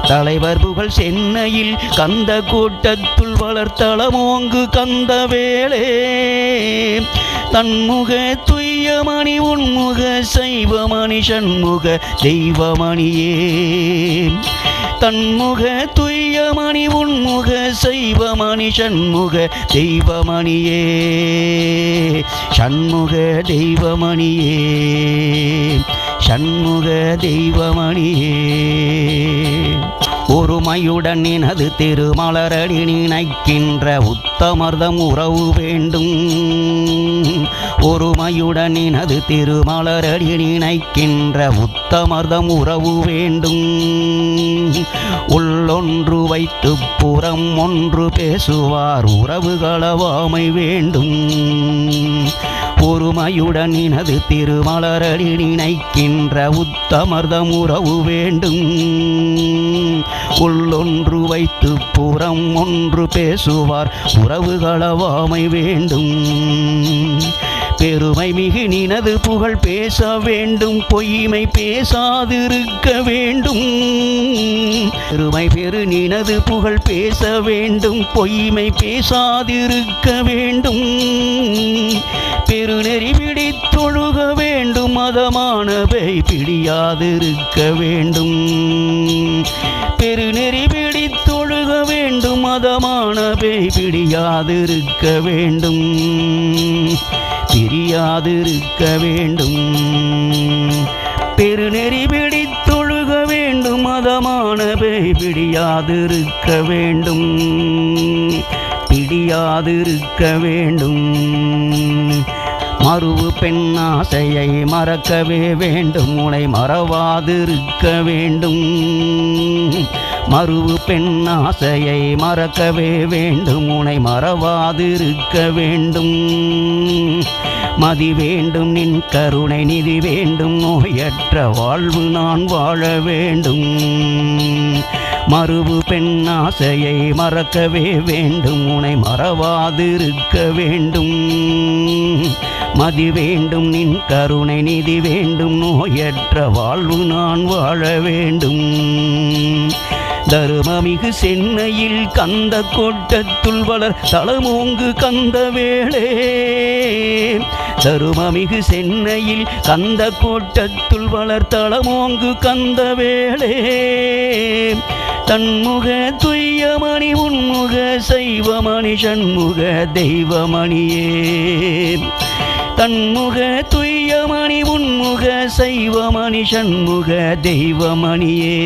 தலைவர் புகழ் சென்னையில் கந்த கூட்டத்துள் வளர்த்தளமோங்கு கந்த வேளே தன்முக துய்யமணி உன்முக சைவமணி சண்முக தெய்வமணியே தன்முக துய்யமணி உன்முக சைவமணி சண்முக தெய்வமணியே சண்முக தெய்வமணியே சண்முக தெய்வமணியே ஒருமையுடன் எனது திருமலரடி நினைக்கின்ற உத்தமர்தம் உறவு வேண்டும் ஒருமையுடன் எனது திருமலரடி நினைக்கின்ற உத்தமர்தம் உறவு வேண்டும் உள்ளொன்று வைத்து புறம் ஒன்று பேசுவார் உறவுகளவாமை வேண்டும் ஒருமையுடன் எனது திருமலரடி நினைக்கின்ற உத்தமர்தம் உறவு வேண்டும் உள்ளொன்று வைத்து புறம் ஒன்று பேசுவார் உறவுகளவாமை வேண்டும் பெருமை மிகு நினது புகழ் பேச வேண்டும் பொய்மை பேசாதிருக்க வேண்டும் பெருமை பெரு நினது புகழ் பேச வேண்டும் பொய்மை பேசாதிருக்க வேண்டும் பெருநெறி பிடித்தொழுக வேண்டும் மதமானவை பிடியாதிருக்க வேண்டும் பெருநெறி பிடித்தொழுக வேண்டும் மதமானவை பிடியாதிருக்க வேண்டும் பிரியாதிருக்க வேண்டும் பெருநெறி பிடித்தொழுக வேண்டும் மதமானவை பிடியாதிருக்க வேண்டும் பிடியாதிருக்க வேண்டும் மறுவு பெண் ஆசையை மறக்கவே வேண்டும் உனை மறவாதிருக்க வேண்டும் மறுவு பெண் ஆசையை மறக்கவே வேண்டும் உனை மறவாதிருக்க வேண்டும் மதி வேண்டும் நின் கருணை நிதி வேண்டும் நோயற்ற வாழ்வு நான் வாழ வேண்டும் மறுவு பெண் ஆசையை மறக்கவே வேண்டும் உனை மறவாதிருக்க வேண்டும் மதி வேண்டும் நின் கருணை நிதி வேண்டும் நோயற்ற வாழ்வு நான் வாழ வேண்டும் தருமமிகு சென்னையில் கந்த கோட்டத்துள் வளர் தளமோங்கு கந்த வேளே தருமமிகு சென்னையில் கந்த கோட்டத்துள் வளர் தளமோங்கு கந்த வேளே தன்முக துய்யமணி உன்முக சைவமணி சண்முக தெய்வமணியே தன்முக துய்யமணி உன்முக சைவமணி சண்முக தெய்வமணியே